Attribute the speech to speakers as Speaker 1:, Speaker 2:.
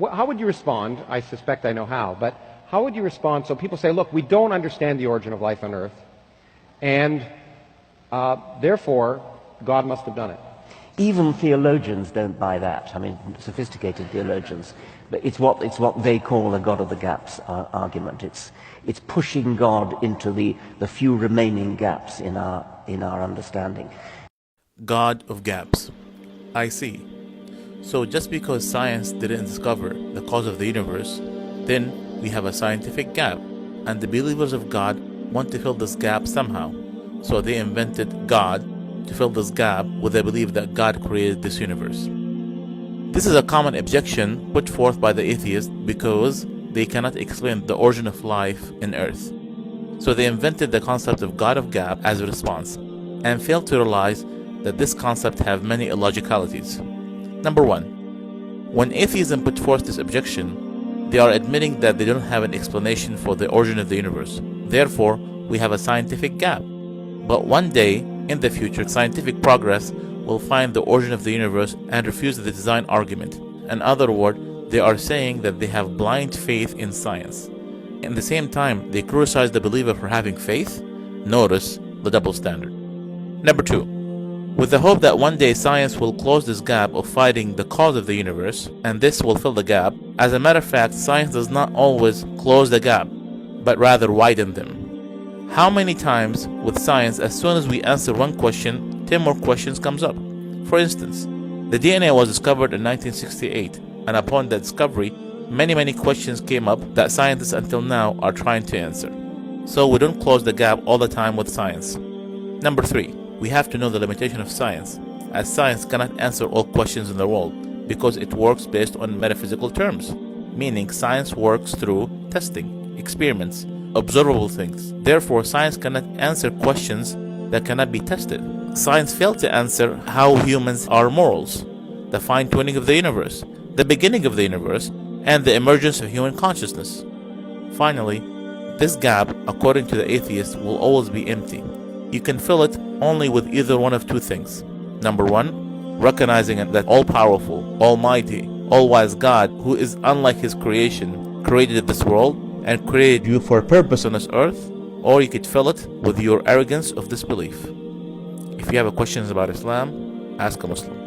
Speaker 1: How would you respond? I suspect I know how, but how would you respond? So people say, look, we don't understand the origin of life on Earth, and therefore God must have done it.
Speaker 2: Even theologians don't buy that. I mean, sophisticated theologians. But it's what they call a God of the gaps argument. It's pushing God into the few remaining gaps in our understanding.
Speaker 3: God of gaps. I see. So just because science didn't discover the cause of the universe, then we have a scientific gap, and the believers of God want to fill this gap somehow. So they invented God to fill this gap with the belief that God created this universe. This is a common objection put forth by the atheists because they cannot explain the origin of life in Earth. So they invented the concept of God of gap as a response, and failed to realize that this concept have many illogicalities. Number one, when atheism put forth this objection, they are admitting that they don't have an explanation for the origin of the universe. Therefore, we have a scientific gap. But one day, in the future, scientific progress will find the origin of the universe and refuse the design argument. In other words, they are saying that they have blind faith in science. At the same time, they criticize the believer for having faith. Notice the double standard. Number two, with the hope that one day science will close this gap of finding the cause of the universe, and this will fill the gap. As a matter of fact, science does not always close the gap, but rather widen them. How many times with science, as soon as we answer one question, 10 more questions comes up? For instance, the DNA was discovered in 1968, and upon that discovery, many questions came up that scientists until now are trying to answer. So we don't close the gap all the time with science. Number three, we have to know the limitation of science, as science cannot answer all questions in the world because it works based on metaphysical terms, meaning science works through testing, experiments, observable things. Therefore, science cannot answer questions that cannot be tested. Science failed to answer how humans are morals, the fine-tuning of the universe, the beginning of the universe, and the emergence of human consciousness. Finally, this gap, according to the atheist, will always be empty. You can fill it only with either one of two things. Number one, recognizing that all-powerful, almighty, all-wise God, who is unlike his creation, created this world and created you for a purpose on this earth, or you could fill it with your arrogance of disbelief. If you have questions about Islam, ask a Muslim.